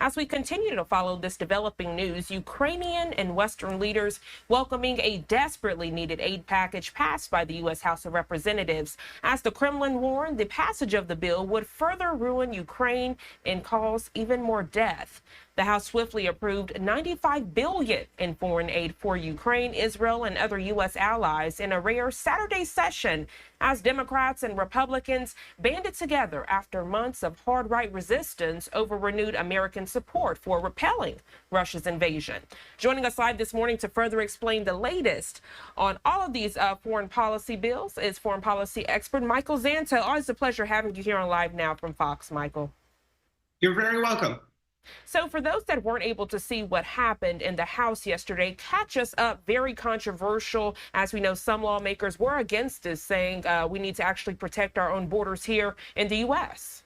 As we continue to follow this developing news, Ukrainian and Western leaders welcoming a desperately needed aid package passed by the U.S. House of Representatives. As the Kremlin warned, the passage of the bill would further ruin Ukraine and cause even more death. The House swiftly approved $95 billion in foreign aid for Ukraine, Israel, and other U.S. allies in a rare Saturday session as Democrats and Republicans banded together after months of hard right resistance over renewed American support for repelling Russia's invasion. Joining us live this morning to further explain the latest on all of these foreign policy bills is foreign policy expert Michael Zanto. Always a pleasure having you here on Live Now from Fox, Michael. You're very welcome. So for those that weren't able to see what happened in the House yesterday, catch us up. Very controversial. As we know, some lawmakers were against this, saying we need to actually protect our own borders here in the U.S.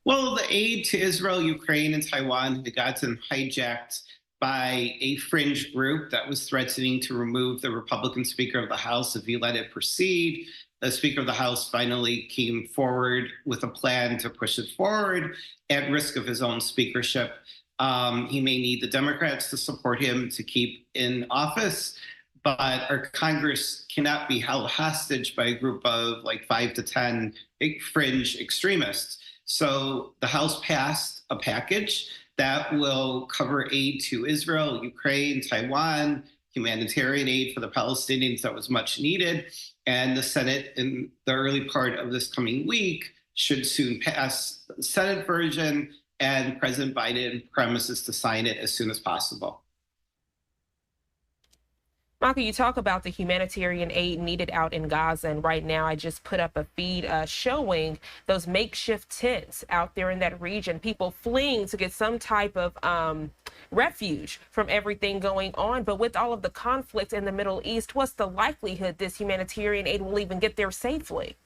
Well, the aid to Israel, Ukraine, and Taiwan had gotten hijacked by a fringe group that was threatening to remove the Republican Speaker of the House if he let it proceed. The Speaker of the House finally came forward with a plan to push it forward at risk of his own speakership. He may need the Democrats to support him to keep in office, but our Congress cannot be held hostage by a group of like 5 to 10 fringe extremists. So the House passed a package that will cover aid to Israel, Ukraine, Taiwan, humanitarian aid for the Palestinians that was much needed. And the Senate, in the early part of this coming week, should soon pass the Senate version, and President Biden promises to sign it as soon as possible. Michael, you talk about the humanitarian aid needed out in Gaza, and right now I just put up a feed showing those makeshift tents out there in that region, people fleeing to get some type of refuge from everything going on. But with all of the conflict in the Middle East, what's the likelihood this humanitarian aid will even get there safely?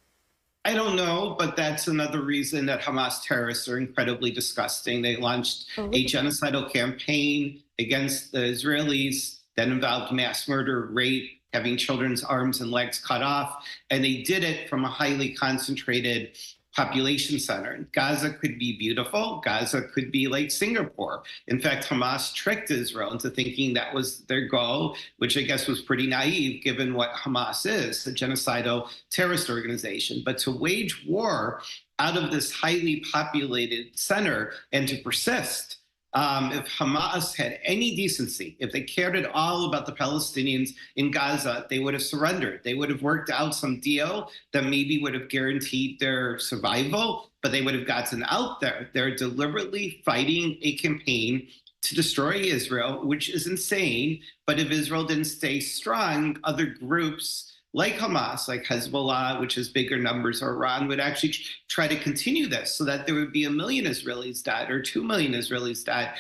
I don't know, but that's another reason that Hamas terrorists are incredibly disgusting. They launched a genocidal campaign against the Israelis that involved mass murder, rape, having children's arms and legs cut off. And they did it from a highly concentrated population center. Gaza could be beautiful. Gaza could be like Singapore. In fact, Hamas tricked Israel into thinking that was their goal, which I guess was pretty naive given what Hamas is, a genocidal terrorist organization. But to wage war out of this highly populated center and to persist, if Hamas had any decency, if they cared at all about the Palestinians in Gaza, they would have surrendered. They would have worked out some deal that maybe would have guaranteed their survival, but they would have gotten out there. They're deliberately fighting a campaign to destroy Israel, which is insane. But if Israel didn't stay strong, other groups like Hamas, like Hezbollah, which has bigger numbers, or Iran, would actually try to continue this so that there would be 1 million Israelis dead or 2 million Israelis dead.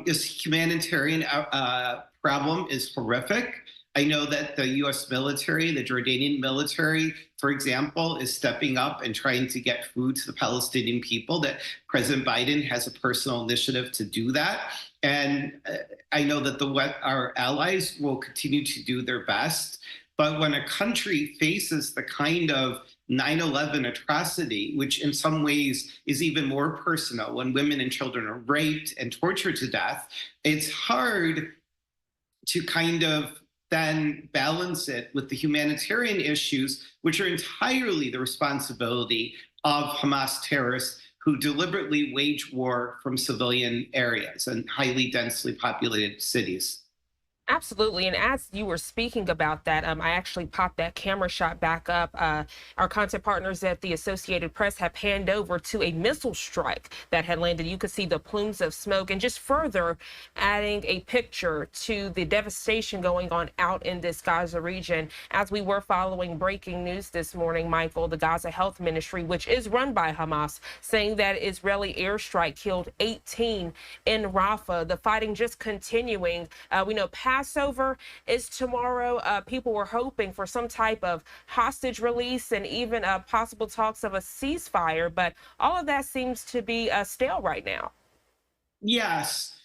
This humanitarian problem is horrific. I know that the U.S. military, the Jordanian military, for example, is stepping up and trying to get food to the Palestinian people, that President Biden has a personal initiative to do that. And I know that our allies will continue to do their best. But when a country faces the kind of 9/11 atrocity, which in some ways is even more personal, when women and children are raped and tortured to death, it's hard to kind of then balance it with the humanitarian issues, which are entirely the responsibility of Hamas terrorists who deliberately wage war from civilian areas and highly densely populated cities. Absolutely. And as you were speaking about that, I actually popped that camera shot back up. Our content partners at the Associated Press have panned over to a missile strike that had landed. You could see the plumes of smoke, and just further adding a picture to the devastation going on out in this Gaza region. As we were following breaking news this morning, Michael, the Gaza Health Ministry, which is run by Hamas, saying that Israeli airstrike killed 18 in Rafah. The fighting just continuing. We know Passover is tomorrow. People were hoping for some type of hostage release and even possible talks of a ceasefire, but all of that seems to be stale right now. Yes.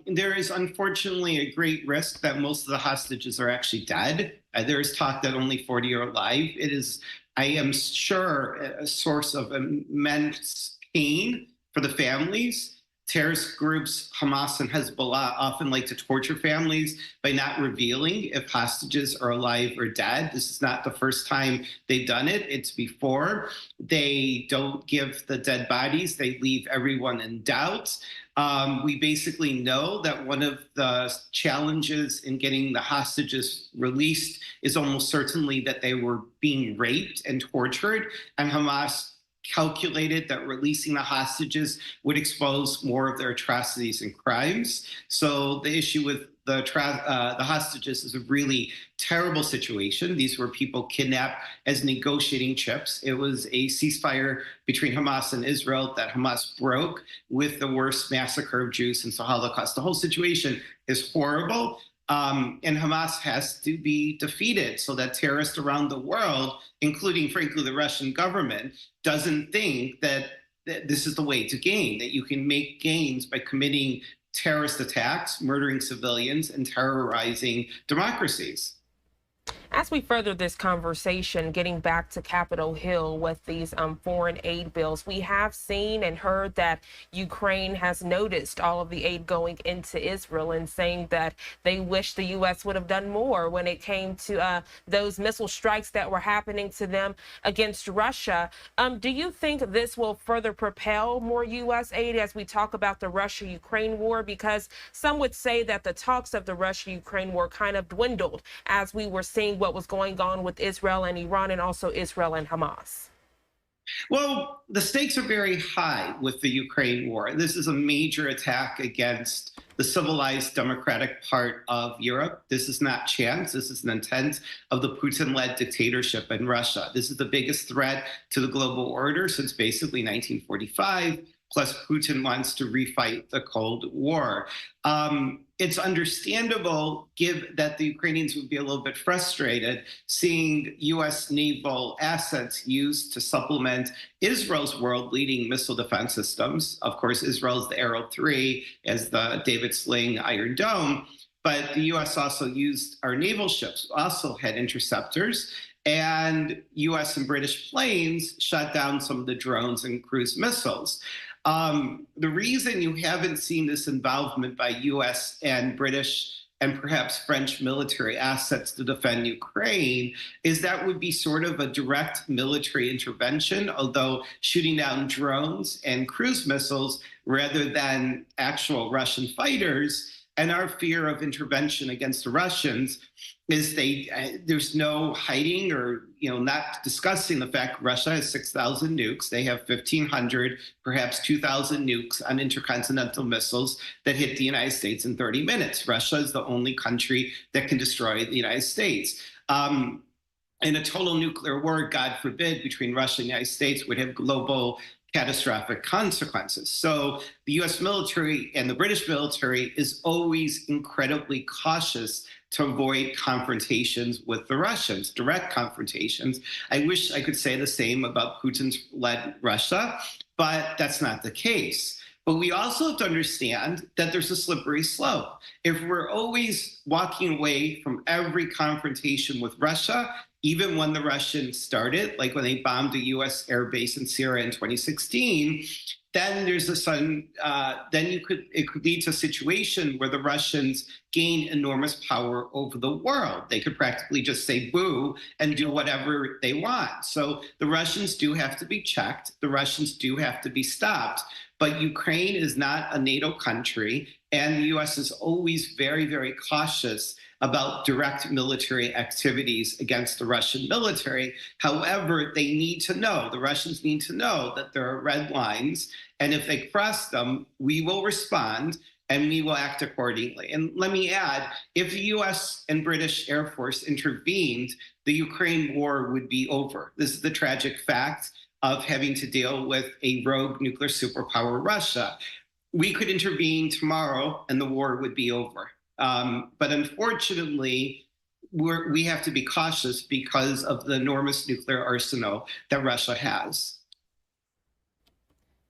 There is unfortunately a great risk that most of the hostages are actually dead. There is talk that only 40 are alive. It is, I am sure, a source of immense pain for the families. Terrorist groups, Hamas and Hezbollah, often like to torture families by not revealing if hostages are alive or dead. This is not the first time they've done it. It's before. They don't give the dead bodies, they leave everyone in doubt. We basically know that one of the challenges in getting the hostages released is almost certainly that they were being raped and tortured, and Hamas calculated that releasing the hostages would expose more of their atrocities and crimes. So the issue with the hostages is a really terrible situation. These were people kidnapped as negotiating chips. It was a ceasefire between Hamas and Israel that Hamas broke with the worst massacre of Jews since the Holocaust. The whole situation is horrible. And Hamas has to be defeated so that terrorists around the world, including, frankly, the Russian government, doesn't think that this is the way to gain, that you can make gains by committing terrorist attacks, murdering civilians, and terrorizing democracies. As we further this conversation, getting back to Capitol Hill with these foreign aid bills, we have seen and heard that Ukraine has noticed all of the aid going into Israel and saying that they wish the U.S. would have done more when it came to those missile strikes that were happening to them against Russia. Do you think this will further propel more U.S. aid as we talk about the Russia-Ukraine war? Because some would say that the talks of the Russia-Ukraine war kind of dwindled as we were seeing what was going on with Israel and Iran, and also Israel and Hamas. Well, the stakes are very high with the Ukraine war. This is a major attack against the civilized democratic part of Europe. This is not chance. This is an intent of the Putin-led dictatorship in Russia. This is the biggest threat to the global order since basically 1945. Plus, Putin wants to refight the Cold War. It's understandable that the Ukrainians would be a little bit frustrated seeing U.S. naval assets used to supplement Israel's world-leading missile defense systems. Of course, Israel's the Arrow 3 as the David Sling Iron Dome, but the U.S. also used our naval ships, also had interceptors, and U.S. and British planes shot down some of the drones and cruise missiles. The reason you haven't seen this involvement by U.S. and British and perhaps French military assets to defend Ukraine is that would be sort of a direct military intervention, although shooting down drones and cruise missiles rather than actual Russian fighters. And our fear of intervention against the Russians is there's no hiding or not discussing the fact Russia has 6,000 nukes. They have 1,500, perhaps 2,000 nukes on intercontinental missiles that hit the United States in 30 minutes. Russia is the only country that can destroy the United States. In a total nuclear war, God forbid, between Russia and the United States would have global catastrophic consequences. So the US military and the British military is always incredibly cautious to avoid confrontations with the Russians, direct confrontations. I wish I could say the same about Putin-led Russia, but that's not the case. But we also have to understand that there's a slippery slope. If we're always walking away from every confrontation with Russia, even when the Russians started, like when they bombed a U.S. air base in Syria in 2016, then there's a sudden, it could lead to a situation where the Russians gain enormous power over the world. They could practically just say boo and do whatever they want. So the Russians do have to be checked. The Russians do have to be stopped. But Ukraine is not a NATO country, and the U.S. is always very, very cautious about direct military activities against the Russian military. However, the Russians need to know that there are red lines, and if they cross them, we will respond and we will act accordingly. And let me add, if the US and British Air Force intervened, the Ukraine war would be over. This is the tragic fact of having to deal with a rogue nuclear superpower, Russia. We could intervene tomorrow and the war would be over. But unfortunately, we have to be cautious because of the enormous nuclear arsenal that Russia has.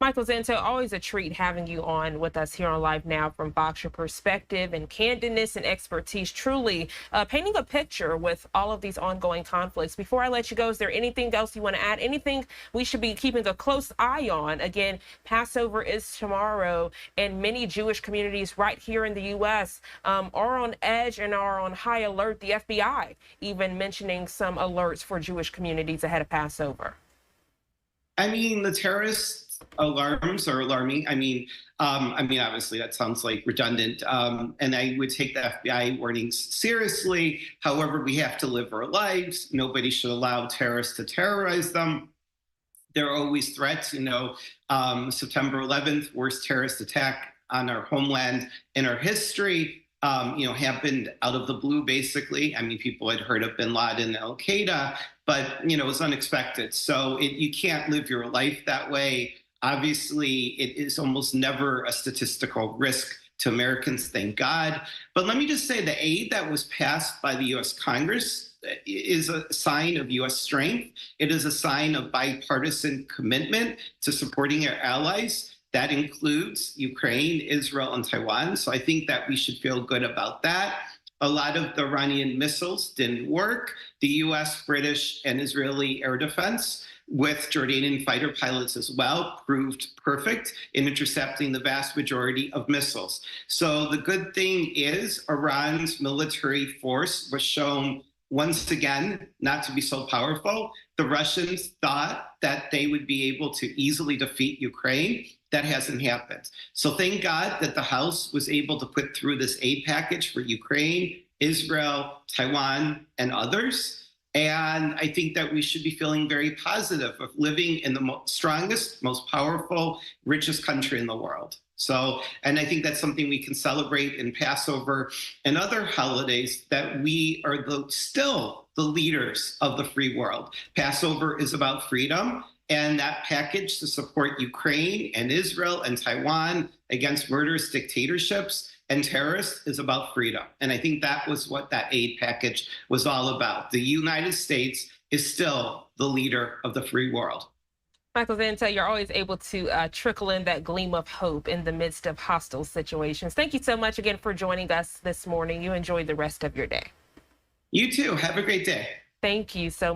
Michael Zanto, always a treat having you on with us here on Live Now from Vox. Your perspective and candidness and expertise truly painting a picture with all of these ongoing conflicts. Before I let you go, is there anything else you want to add? Anything we should be keeping a close eye on? Again, Passover is tomorrow, and many Jewish communities right here in the U.S. Are on edge and are on high alert. The FBI even mentioning some alerts for Jewish communities ahead of Passover. I mean, the terrorist alarms are alarming. Obviously that sounds like redundant, and I would take the FBI warnings seriously. However, we have to live our lives. Nobody should allow terrorists to terrorize them. There are always threats. September 11th, worst terrorist attack on our homeland in our history. Happened out of the blue, basically. People had heard of bin Laden and Al Qaeda, but, it was unexpected. So you can't live your life that way. Obviously, it is almost never a statistical risk to Americans, thank God. But let me just say the aid that was passed by the U.S. Congress is a sign of U.S. strength. It is a sign of bipartisan commitment to supporting our allies. That includes Ukraine, Israel, and Taiwan. So I think that we should feel good about that. A lot of the Iranian missiles didn't work. The US, British, and Israeli air defense with Jordanian fighter pilots as well proved perfect in intercepting the vast majority of missiles. So the good thing is Iran's military force was shown once again not to be so powerful. The Russians thought that they would be able to easily defeat Ukraine. That hasn't happened. So thank God that the House was able to put through this aid package for Ukraine, Israel, Taiwan, and others. And I think that we should be feeling very positive of living in the strongest, most powerful, richest country in the world. And I think that's something we can celebrate in Passover and other holidays, that we are still the leaders of the free world. Passover is about freedom. And that package to support Ukraine and Israel and Taiwan against murderous dictatorships and terrorists is about freedom. And I think that was what that aid package was all about. The United States is still the leader of the free world. Michael Zanto, you're always able to trickle in that gleam of hope in the midst of hostile situations. Thank you so much again for joining us this morning. You enjoy the rest of your day. You too. Have a great day. Thank you so much.